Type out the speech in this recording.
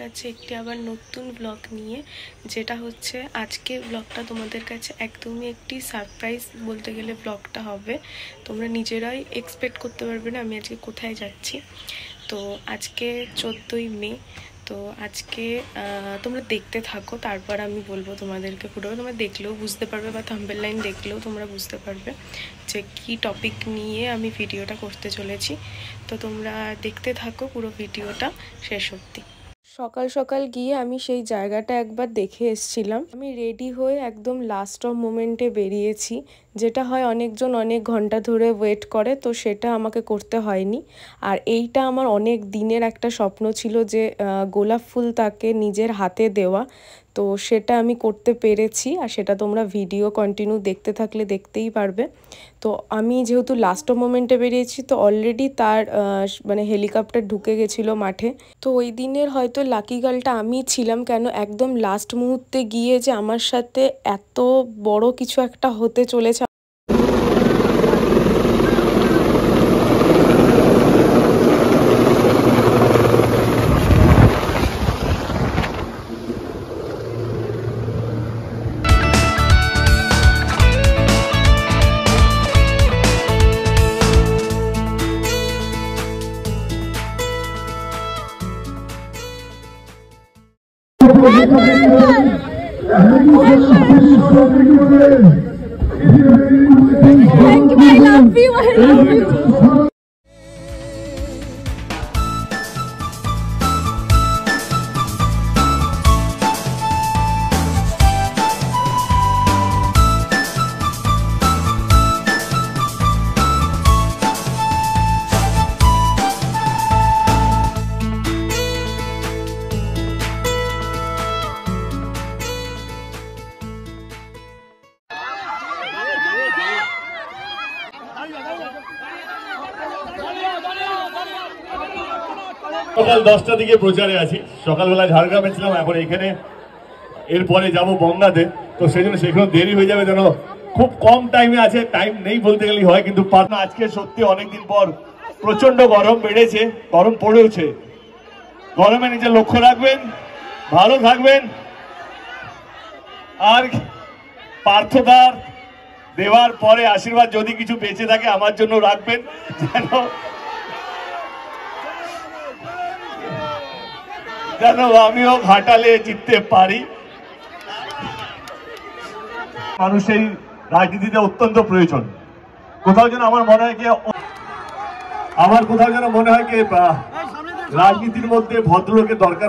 কাছে একটি আবার নতুন ব্লগ নিয়ে, যেটা হচ্ছে আজকে ব্লগটা তোমাদের কাছে একদমই একটি সারপ্রাইজ বলতে গেলে ব্লগটা হবে। তোমরা নিজেরাই এক্সপেক্ট করতে পারবে না আমি আজকে কোথায় যাচ্ছি। তো আজকে 14ই মে। তো আজকে তোমরা দেখতে থাকো, তারপর আমি বলবো তোমাদেরকে। পুরো তোমরা দেখলেও বুঝতে পারবে বা থাম্বনেল লাইন দেখলেও তোমরা বুঝতে পারবে যে কী টপিক নিয়ে আমি ভিডিওটা করতে চলেছি। তো তোমরা দেখতে থাকো পুরো ভিডিওটা শেষ অবধি। সকাল সকাল গিয়ে আমি সেই জায়গাটা একবার দেখে এসেছিলাম। আমি রেডি হয়ে একদম লাস্ট অফ মোমেন্টে বেরিয়েছি, যেটা হয় অনেকজন অনেক ঘন্টা ধরে ওয়েট করে, তো সেটা আমাকে করতে হয়নি। আর এইটা আমার অনেক দিনের একটা স্বপ্ন ছিল যে গোলাপ ফুল তাকে নিজের হাতে দেওয়া, তো সেটা আমি করতে পেরেছি। আর সেটা তোমরা ভিডিও কন্টিনিউ দেখতে থাকলে দেখতেই পারবে। তো আমি যেহেতু লাস্ট অফ মোমেন্টে বেরিয়েছি, তো অলরেডি তার মানে হেলিকপ্টার ঢুকে গেছিলো মাঠে। তো ওই দিনের হয়তো লাকি গার্লটা আমি ছিলাম, কেন একদম লাস্ট মুহূর্তে গিয়ে যে আমার সাথে এত বড় কিছু একটা হতে চলেছে। Thank you, I love you, I love you. সকাল 10টার দিকে প্রচারে আছি। সকালবেলা ঝাড়গ্রামে ছিলাম, এখন এখানে, এরপরে যাব বঙ্গাতে। তো সেই জন্য সেখানে দেরি হয়ে যাবে, যেন খুব কম টাইমে আছে। টাইম নেই বলতে গেলেই হয়, কিন্তু আজকে সত্যি অনেকদিন পর প্রচন্ড গরম বেড়েছে, গরম পড়েওছে। গরমে নিজের লক্ষ্য রাখবেন, ভালো থাকবেন। আর পার্থদার দেওয়ার পরে আশীর্বাদ যদি কিছু বেঁচে থাকে আমার জন্য রাখবেন, যেন আমিও ঘাটালে জিততে পারি। মানুষের রাজনীতিতে অত্যন্ত প্রয়োজন। কোথাও যেন আমার মনে হয় কি, রাজনীতির মধ্যে ভদ্রলোকের দরকার।